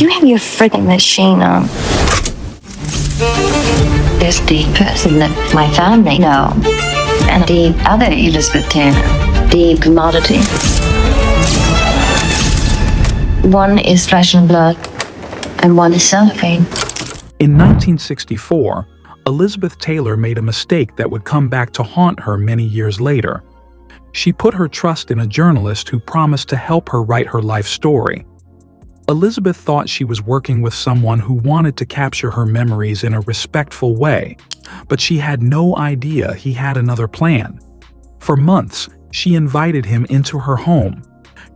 you have your friggin' machine on? There's the person that my family know, and the other Elizabeth Taylor, the commodity. One is flesh and blood, and one is cellophane. In 1964, Elizabeth Taylor made a mistake that would come back to haunt her many years later. She put her trust in a journalist who promised to help her write her life story. Elizabeth thought she was working with someone who wanted to capture her memories in a respectful way, but she had no idea he had another plan. For months, she invited him into her home.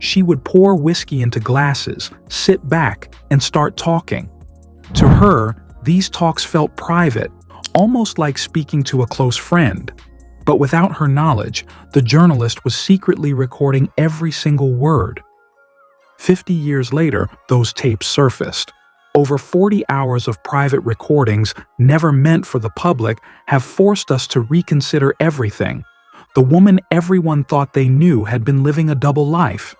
She would pour whiskey into glasses, sit back, and start talking. To her, these talks felt private, almost like speaking to a close friend. But without her knowledge, the journalist was secretly recording every single word. 50 years later, those tapes surfaced. Over 40 hours of private recordings, never meant for the public, have forced us to reconsider everything. The woman everyone thought they knew had been living a double life.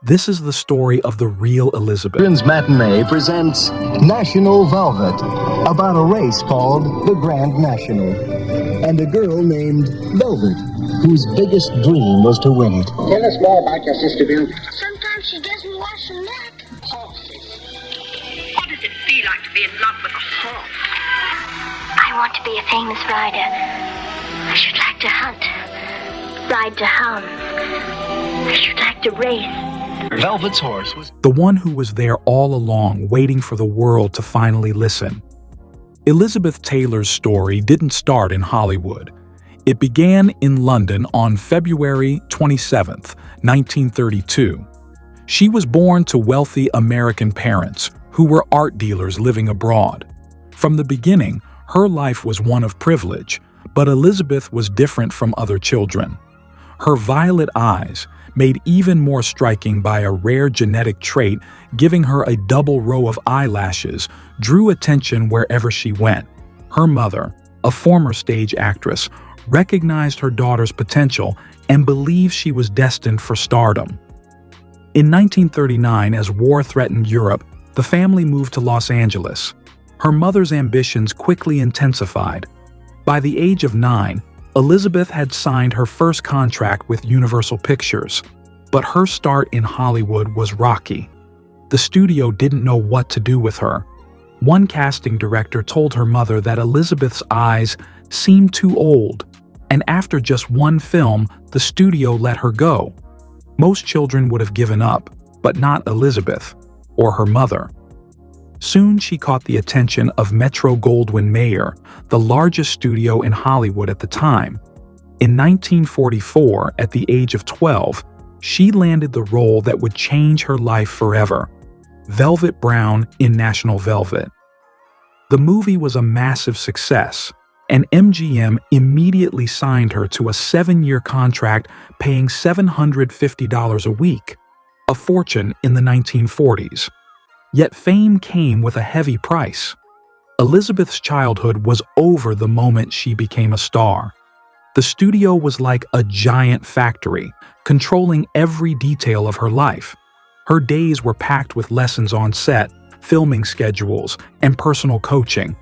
This is the story of the real Elizabeth. Children's Matinee presents National Velvet, about a race called the Grand National, and a girl named Velvet, whose biggest dream was to win it. Tell us more about your sister, Bill. Sometimes she doesn't wash her neck. Horses. What does it feel like to be in love with a horse? I want to be a famous rider. I should like to hunt, ride to hounds. I should like to race. Velvet's horse was The one who was there all along, waiting for the world to finally listen. Elizabeth Taylor's story didn't start in Hollywood. It began in London on February 27, 1932. She was born to wealthy American parents who were art dealers living abroad. From the beginning, her life was one of privilege, but Elizabeth was different from other children. Her violet eyes, made even more striking by a rare genetic trait giving her a double row of eyelashes, drew attention wherever she went. Her mother, a former stage actress, recognized her daughter's potential and believed she was destined for stardom. In 1939, as war threatened Europe, the family moved to Los Angeles. Her mother's ambitions quickly intensified. By the age of 9, Elizabeth had signed her first contract with Universal Pictures, but her start in Hollywood was rocky. The studio didn't know what to do with her. One casting director told her mother that Elizabeth's eyes seemed too old, and after just one film, the studio let her go. Most children would have given up, but not Elizabeth or her mother. Soon she caught the attention of Metro-Goldwyn-Mayer, the largest studio in Hollywood at the time. In 1944, at the age of 12, she landed the role that would change her life forever: Velvet Brown in National Velvet. The movie was a massive success, and MGM immediately signed her to a 7-year contract paying $750 a week, a fortune in the 1940s. Yet fame came with a heavy price. Elizabeth's childhood was over the moment she became a star. The studio was like a giant factory, controlling every detail of her life. Her days were packed with lessons on set, filming schedules, and personal coaching.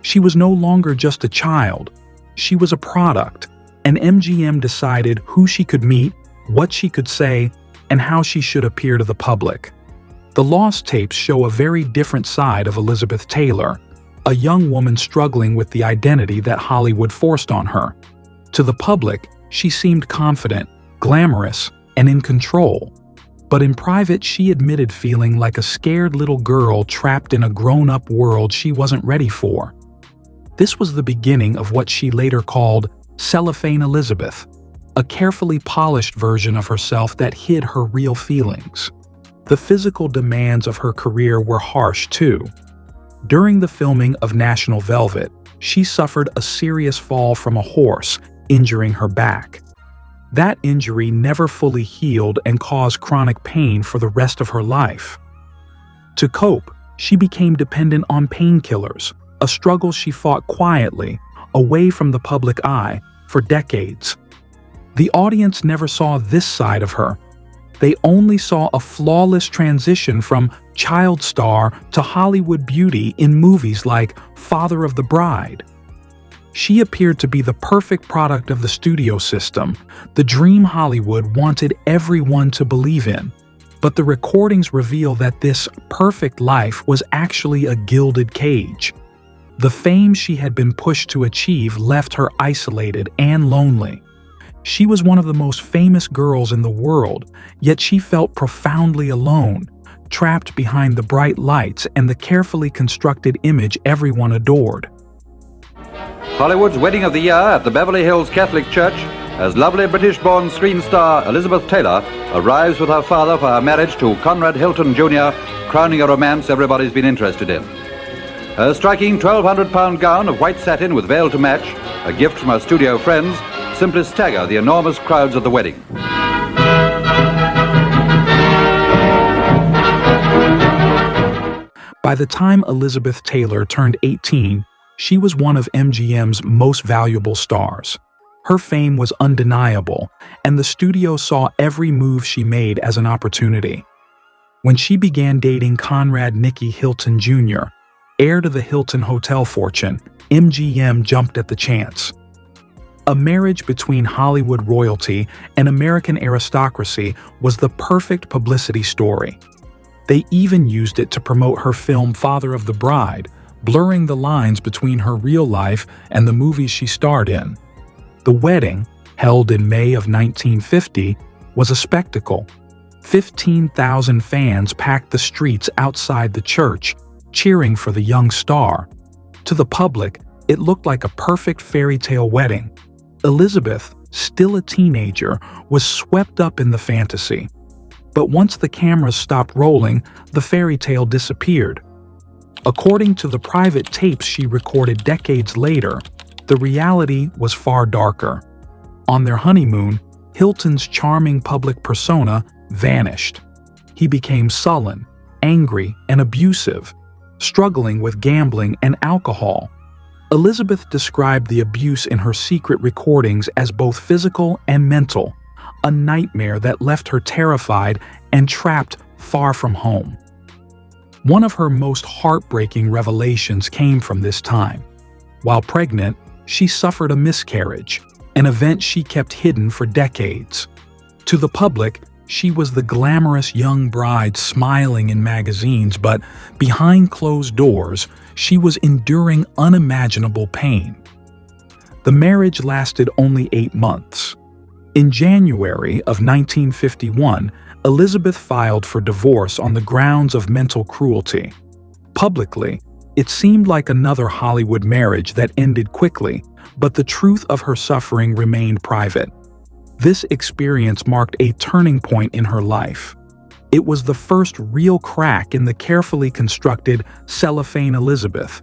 She was no longer just a child. She was a product, and MGM decided who she could meet, what she could say, and how she should appear to the public. The lost tapes show a very different side of Elizabeth Taylor, a young woman struggling with the identity that Hollywood forced on her. To the public, she seemed confident, glamorous, and in control. But in private, she admitted feeling like a scared little girl trapped in a grown-up world she wasn't ready for. This was the beginning of what she later called Cellophane Elizabeth, a carefully polished version of herself that hid her real feelings. The physical demands of her career were harsh, too. During the filming of National Velvet, she suffered a serious fall from a horse, injuring her back. That injury never fully healed and caused chronic pain for the rest of her life. To cope, she became dependent on painkillers, a struggle she fought quietly, away from the public eye, for decades. The audience never saw this side of her. They only saw a flawless transition from child star to Hollywood beauty in movies like Father of the Bride. She appeared to be the perfect product of the studio system, the dream Hollywood wanted everyone to believe in. But the recordings reveal that this perfect life was actually a gilded cage. The fame she had been pushed to achieve left her isolated and lonely. She was one of the most famous girls in the world, yet she felt profoundly alone, trapped behind the bright lights and the carefully constructed image everyone adored. Hollywood's wedding of the year at the Beverly Hills Catholic Church, as lovely British-born screen star Elizabeth Taylor arrives with her father for her marriage to Conrad Hilton Jr., crowning a romance everybody's been interested in. Her striking 1,200-pound gown of white satin with veil to match, a gift from her studio friends, simply stagger the enormous crowds at the wedding. By the time Elizabeth Taylor turned 18, she was one of MGM's most valuable stars. Her fame was undeniable, and the studio saw every move she made as an opportunity. When she began dating Conrad Nicky Hilton Jr., heir to the Hilton Hotel fortune, MGM jumped at the chance. A marriage between Hollywood royalty and American aristocracy was the perfect publicity story. They even used it to promote her film Father of the Bride, blurring the lines between her real life and the movies she starred in. The wedding, held in May of 1950, was a spectacle. 15,000 fans packed the streets outside the church, cheering for the young star. To the public, it looked like a perfect fairy tale wedding. Elizabeth, still a teenager, was swept up in the fantasy. But once the cameras stopped rolling, the fairy tale disappeared. According to the private tapes she recorded decades later, the reality was far darker. On their honeymoon, Hilton's charming public persona vanished. He became sullen, angry, and abusive, struggling with gambling and alcohol. Elizabeth described the abuse in her secret recordings as both physical and mental, a nightmare that left her terrified and trapped far from home. One of her most heartbreaking revelations came from this time. While pregnant, she suffered a miscarriage, an event she kept hidden for decades. To the public, she was the glamorous young bride smiling in magazines, but behind closed doors, she was enduring unimaginable pain. The marriage lasted only 8 months. In January of 1951, Elizabeth filed for divorce on the grounds of mental cruelty. Publicly, it seemed like another Hollywood marriage that ended quickly, but the truth of her suffering remained private. This experience marked a turning point in her life. It was the first real crack in the carefully constructed cellophane Elizabeth.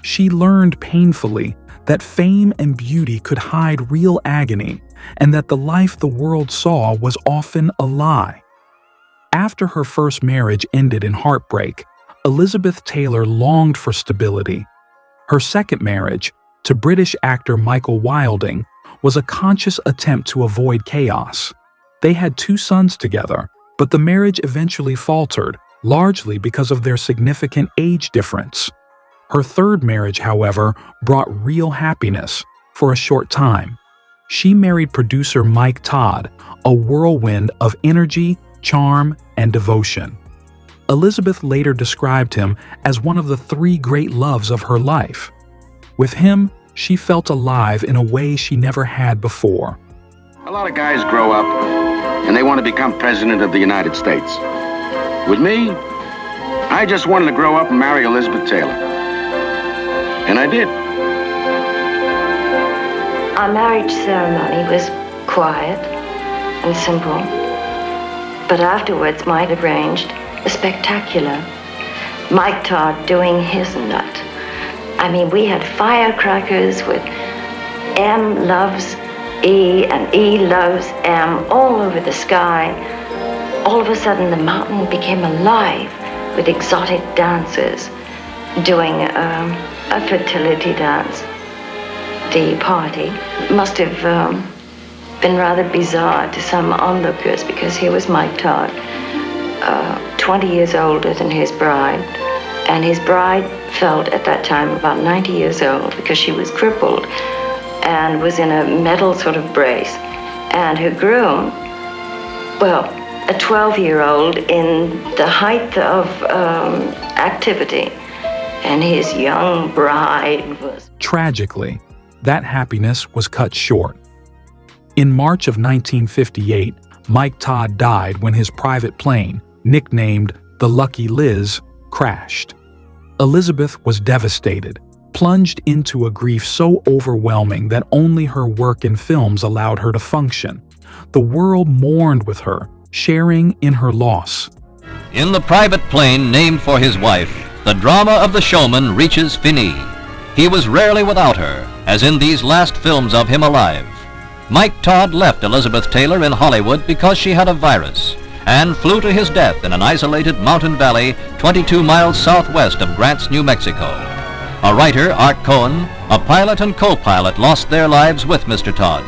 She learned painfully that fame and beauty could hide real agony, and that the life the world saw was often a lie. After her first marriage ended in heartbreak, Elizabeth Taylor longed for stability. Her second marriage, to British actor Michael Wilding, was a conscious attempt to avoid chaos. They had 2 sons together, but the marriage eventually faltered, largely because of their significant age difference. Her third marriage, however, brought real happiness for a short time. She married producer Mike Todd, a whirlwind of energy, charm, and devotion. Elizabeth later described him as one of the 3 great loves of her life. With him, she felt alive in a way she never had before. A lot of guys grow up and they want to become president of the United States. With me, I just wanted to grow up and marry Elizabeth Taylor. And I did. Our marriage ceremony was quiet and simple, but afterwards Mike arranged a spectacular. Mike Todd doing his nut. I mean, we had firecrackers with M loves E and E loves M all over the sky. All of a sudden, the mountain became alive with exotic dancers doing a fertility dance. The party must have been rather bizarre to some onlookers because here was Mike Todd 20 years older than his bride, and his bride felt at that time about 90 years old because she was crippled and was in a metal sort of brace. And her groom, well, a 12-year-old in the height of activity, and his young bride was... Tragically, that happiness was cut short. In March of 1958, Mike Todd died when his private plane, nicknamed the Lucky Liz, crashed. Elizabeth was devastated, plunged into a grief so overwhelming that only her work in films allowed her to function. The world mourned with her, sharing in her loss. In the private plane named for his wife, the drama of the showman reaches finis. He was rarely without her, as in these last films of him alive. Mike Todd left Elizabeth Taylor in Hollywood because she had a virus, and flew to his death in an isolated mountain valley 22 miles southwest of Grants, New Mexico. A writer, Art Cohen, a pilot and co-pilot lost their lives with Mr. Todd.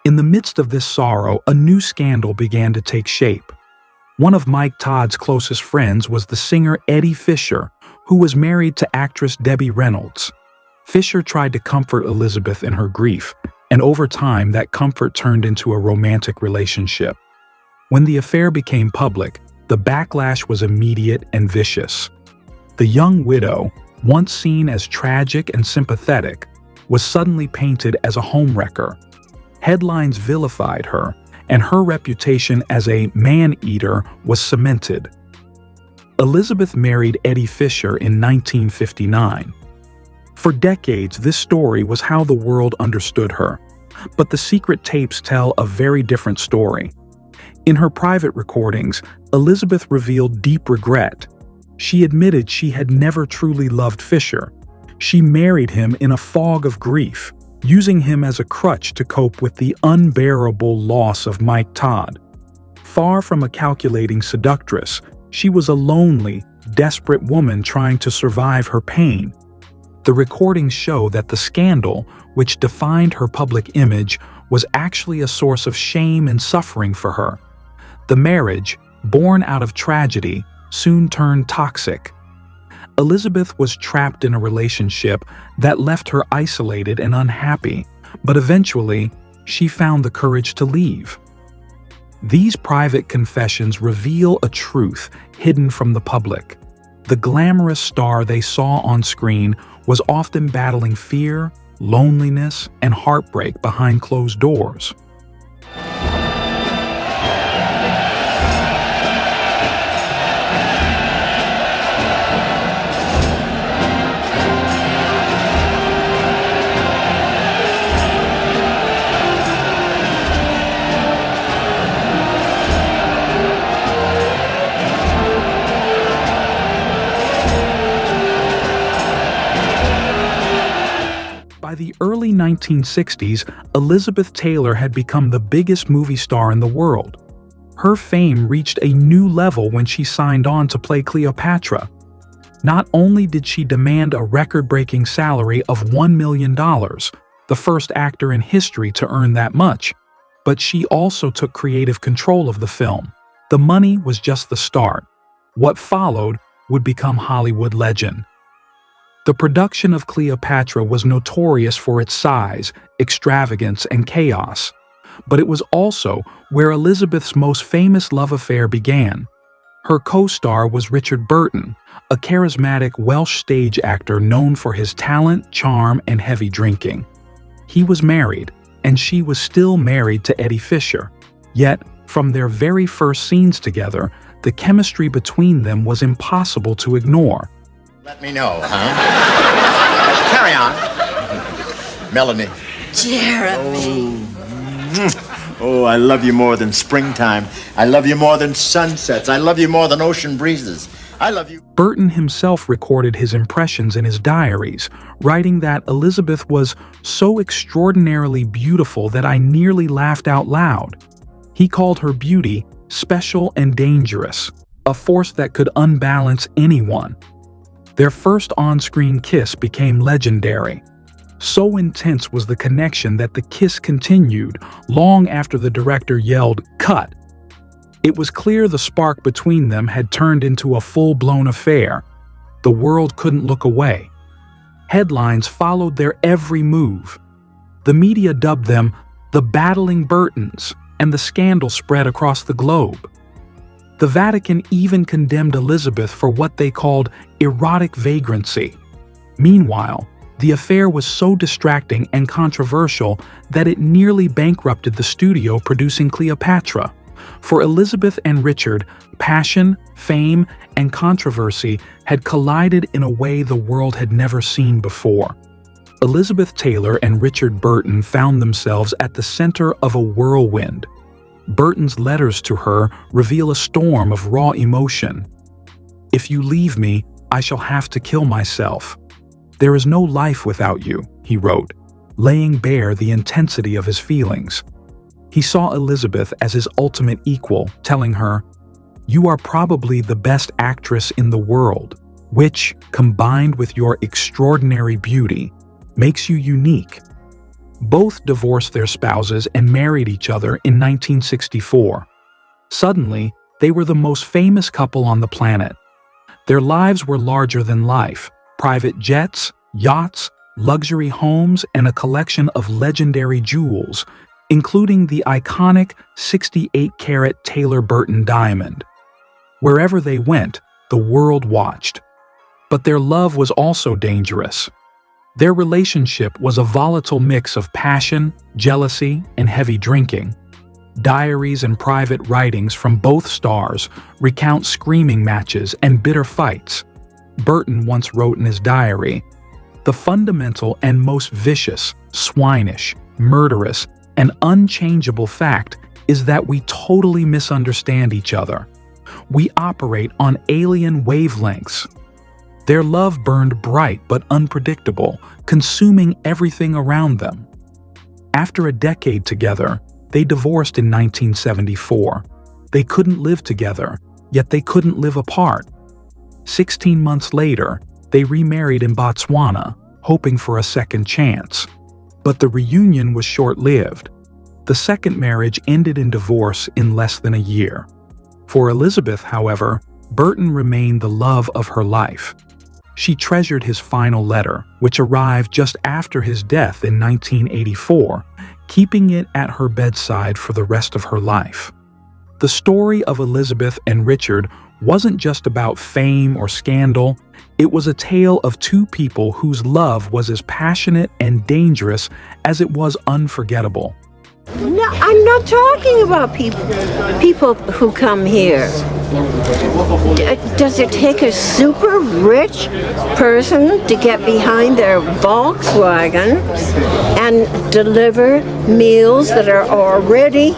In the midst of this sorrow, a new scandal began to take shape. One of Mike Todd's closest friends was the singer Eddie Fisher, who was married to actress Debbie Reynolds. Fisher tried to comfort Elizabeth in her grief, and over time that comfort turned into a romantic relationship. When the affair became public, the backlash was immediate and vicious. The young widow, once seen as tragic and sympathetic, was suddenly painted as a homewrecker. Headlines vilified her, and her reputation as a man-eater was cemented. Elizabeth married Eddie Fisher in 1959. For decades, this story was how the world understood her, but the secret tapes tell a very different story. In her private recordings, Elizabeth revealed deep regret. She admitted she had never truly loved Fisher. She married him in a fog of grief, using him as a crutch to cope with the unbearable loss of Mike Todd. Far from a calculating seductress, she was a lonely, desperate woman trying to survive her pain. The recordings show that the scandal, which defined her public image, was actually a source of shame and suffering for her. The marriage, born out of tragedy, soon turned toxic. Elizabeth was trapped in a relationship that left her isolated and unhappy, but eventually, she found the courage to leave. These private confessions reveal a truth hidden from the public. The glamorous star they saw on screen was often battling fear, loneliness, and heartbreak behind closed doors. By the early 1960s, Elizabeth Taylor had become the biggest movie star in the world. Her fame reached a new level when she signed on to play Cleopatra. Not only did she demand a record-breaking salary of $1 million, the first actor in history to earn that much, but she also took creative control of the film. The money was just the start. What followed would become Hollywood legend. The production of Cleopatra was notorious for its size, extravagance, and chaos, but it was also where Elizabeth's most famous love affair began. Her co-star was Richard Burton, a charismatic Welsh stage actor known for his talent, charm, and heavy drinking. He was married, and she was still married to Eddie Fisher. Yet, from their very first scenes together, the chemistry between them was impossible to ignore. Let me know, huh? Carry on. Melanie. Jeremy. Oh, I love you more than springtime. I love you more than sunsets. I love you more than ocean breezes. I love you. Burton himself recorded his impressions in his diaries, writing that Elizabeth was so extraordinarily beautiful that I nearly laughed out loud. He called her beauty special and dangerous, a force that could unbalance anyone. Their first on-screen kiss became legendary. So intense was the connection that the kiss continued long after the director yelled, "Cut!" It was clear the spark between them had turned into a full-blown affair. The world couldn't look away. Headlines followed their every move. The media dubbed them the Battling Burtons, and the scandal spread across the globe. The Vatican even condemned Elizabeth for what they called erotic vagrancy. Meanwhile, the affair was so distracting and controversial that it nearly bankrupted the studio producing Cleopatra. For Elizabeth and Richard, passion, fame, and controversy had collided in a way the world had never seen before. Elizabeth Taylor and Richard Burton found themselves at the center of a whirlwind. Burton's letters to her reveal a storm of raw emotion. "If you leave me, I shall have to kill myself. There is no life without you," he wrote, laying bare the intensity of his feelings. He saw Elizabeth as his ultimate equal, telling her, "You are probably the best actress in the world, which, combined with your extraordinary beauty, makes you unique." Both divorced their spouses and married each other in 1964. Suddenly, they were the most famous couple on the planet. Their lives were larger than life: private jets, yachts, luxury homes, and a collection of legendary jewels, including the iconic 68-carat Taylor Burton diamond. Wherever they went, the world watched. But their love was also dangerous. Their relationship was a volatile mix of passion, jealousy, and heavy drinking. Diaries and private writings from both stars recount screaming matches and bitter fights. Burton once wrote in his diary, "The fundamental and most vicious, swinish, murderous, and unchangeable fact is that we totally misunderstand each other. We operate on alien wavelengths." Their love burned bright but unpredictable, consuming everything around them. After a decade together, they divorced in 1974. They couldn't live together, yet they couldn't live apart. 16 months later, they remarried in Botswana, hoping for a second chance. But the reunion was short-lived. The second marriage ended in divorce in less than a year. For Elizabeth, however, Burton remained the love of her life. She treasured his final letter, which arrived just after his death in 1984, keeping it at her bedside for the rest of her life. The story of Elizabeth and Richard wasn't just about fame or scandal. It was a tale of two people whose love was as passionate and dangerous as it was unforgettable. No, I'm not talking about people who come here. Does it take a super rich person to get behind their Volkswagen and deliver meals that are already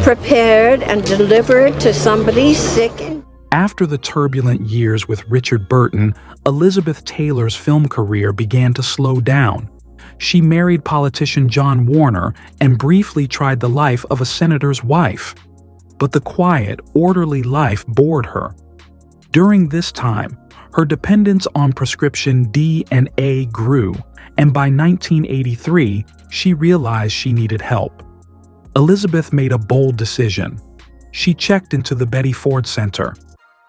prepared and delivered to somebody sick? After the turbulent years with Richard Burton, Elizabeth Taylor's film career began to slow down. She married politician John Warner and briefly tried the life of a senator's wife. But the quiet, orderly life bored her. During this time, her dependence on prescription D and A grew, and by 1983, she realized she needed help. Elizabeth made a bold decision. She checked into the Betty Ford Center.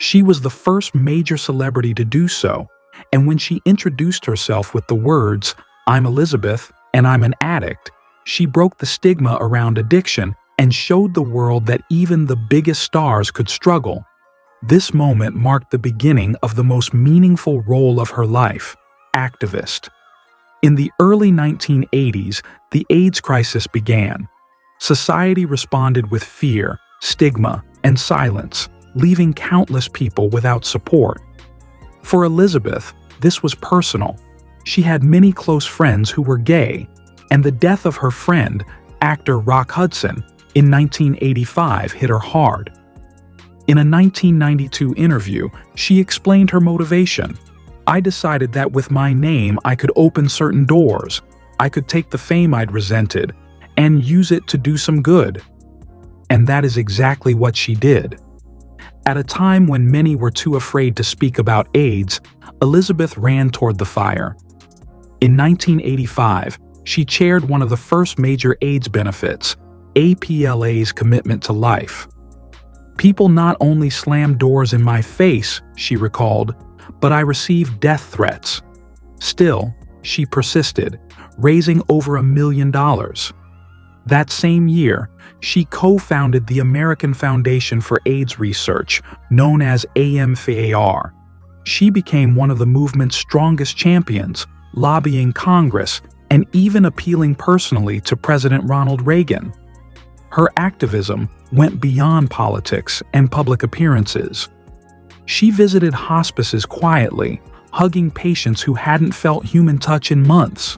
She was the first major celebrity to do so, and when she introduced herself with the words, "I'm Elizabeth, and I'm an addict," she broke the stigma around addiction and showed the world that even the biggest stars could struggle. This moment marked the beginning of the most meaningful role of her life, activist. In the early 1980s, the AIDS crisis began. Society responded with fear, stigma, and silence, leaving countless people without support. For Elizabeth, this was personal. She had many close friends who were gay, and the death of her friend, actor Rock Hudson, in 1985 hit her hard. In a 1992 interview, she explained her motivation. "I decided that with my name I could open certain doors. I could take the fame I'd resented and use it to do some good." And that is exactly what she did. At a time when many were too afraid to speak about AIDS, Elizabeth ran toward the fire. In 1985, she chaired one of the first major AIDS benefits, APLA's Commitment to Life. People not only slammed doors in my face, she recalled, but I received death threats. Still, she persisted, raising over $1 million. That same year, she co-founded the American Foundation for AIDS Research, known as AMFAR. She became one of the movement's strongest champions, lobbying Congress and even appealing personally to President Ronald Reagan. Her activism went beyond politics and public appearances. She visited hospices quietly, hugging patients who hadn't felt human touch in months.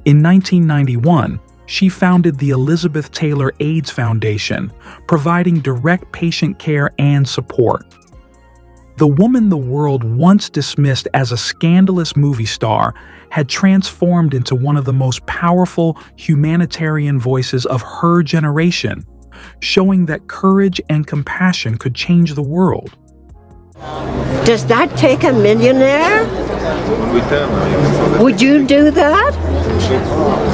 In 1991, she founded the Elizabeth Taylor AIDS Foundation, providing direct patient care and support. The woman the world once dismissed as a scandalous movie star had transformed into one of the most powerful humanitarian voices of her generation, showing that courage and compassion could change the world. Does that take a millionaire? Would you do that?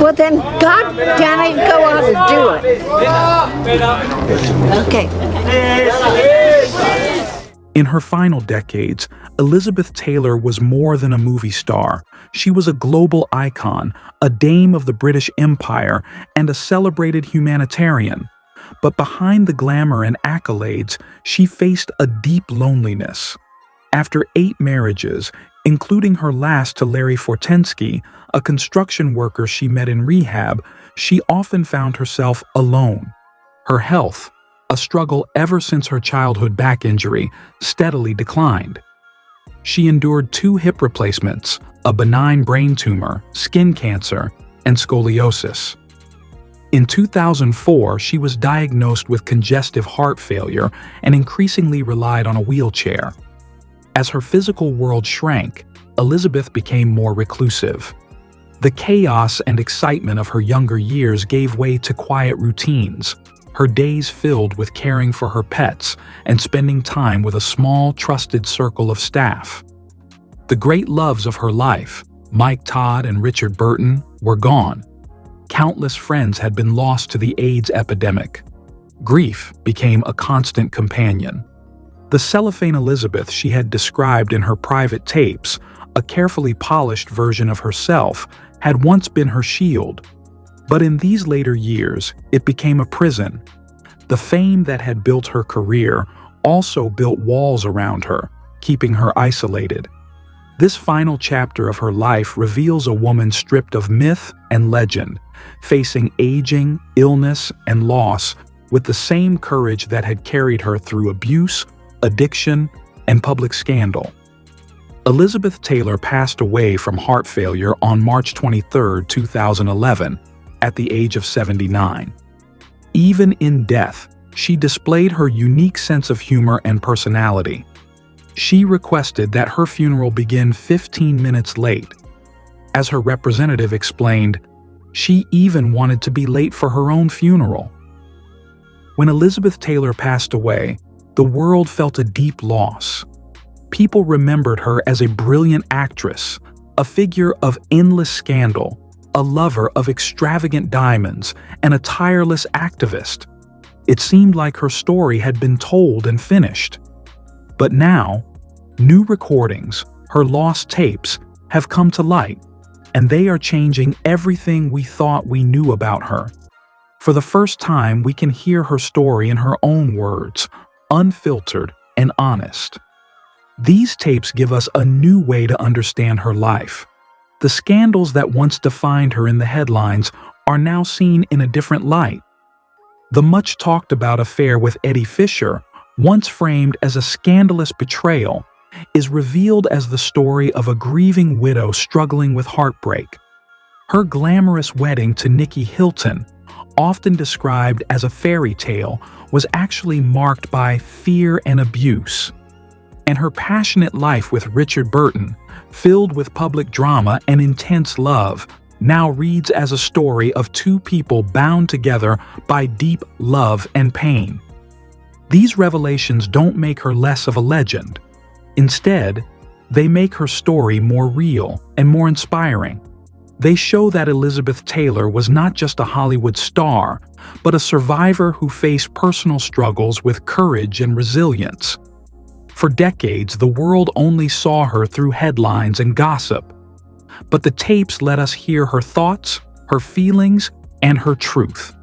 Well then, God damn it, go out and do it. Okay. In her final decades, Elizabeth Taylor was more than a movie star. She was a global icon, a dame of the British Empire, and a celebrated humanitarian. But behind the glamour and accolades, she faced a deep loneliness. After 8 marriages, including her last to Larry Fortensky, a construction worker she met in rehab, she often found herself alone. Her health, a struggle ever since her childhood back injury, steadily declined. She endured 2 hip replacements, a benign brain tumor, skin cancer, and scoliosis. In 2004, she was diagnosed with congestive heart failure and increasingly relied on a wheelchair. As her physical world shrank, Elizabeth became more reclusive. The chaos and excitement of her younger years gave way to quiet routines, her days filled with caring for her pets and spending time with a small, trusted circle of staff. The great loves of her life, Mike Todd and Richard Burton, were gone. Countless friends had been lost to the AIDS epidemic. Grief became a constant companion. The cellophane Elizabeth she had described in her private tapes, a carefully polished version of herself, had once been her shield. But in these later years, it became a prison. The fame that had built her career also built walls around her, keeping her isolated. This final chapter of her life reveals a woman stripped of myth and legend, facing aging, illness, and loss with the same courage that had carried her through abuse, addiction, and public scandal. Elizabeth Taylor passed away from heart failure on March 23, 2011, at the age of 79. Even in death, she displayed her unique sense of humor and personality. She requested that her funeral begin 15 minutes late. As her representative explained, she even wanted to be late for her own funeral. When Elizabeth Taylor passed away, the world felt a deep loss. People remembered her as a brilliant actress, a figure of endless scandal, a lover of extravagant diamonds, and a tireless activist. It seemed like her story had been told and finished. But now, new recordings, her lost tapes, have come to light, and they are changing everything we thought we knew about her. For the first time, we can hear her story in her own words, unfiltered and honest. These tapes give us a new way to understand her life. The scandals that once defined her in the headlines are now seen in a different light. The much-talked-about affair with Eddie Fisher, once framed as a scandalous betrayal, is revealed as the story of a grieving widow struggling with heartbreak. Her glamorous wedding to Nicky Hilton, often described as a fairy tale, was actually marked by fear and abuse. And her passionate life with Richard Burton, filled with public drama and intense love, now reads as a story of 2 people bound together by deep love and pain. These revelations don't make her less of a legend. Instead, they make her story more real and more inspiring. They show that Elizabeth Taylor was not just a Hollywood star, but a survivor who faced personal struggles with courage and resilience. For decades, the world only saw her through headlines and gossip. But the tapes let us hear her thoughts, her feelings, and her truth.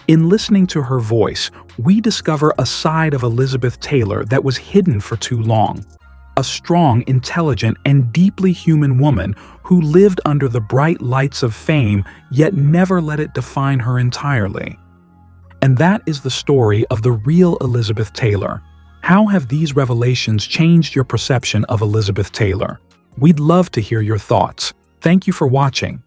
In listening to her voice, we discover a side of Elizabeth Taylor that was hidden for too long. A strong, intelligent, and deeply human woman who lived under the bright lights of fame yet never let it define her entirely. And that is the story of the real Elizabeth Taylor. How have these revelations changed your perception of Elizabeth Taylor? We'd love to hear your thoughts. Thank you for watching.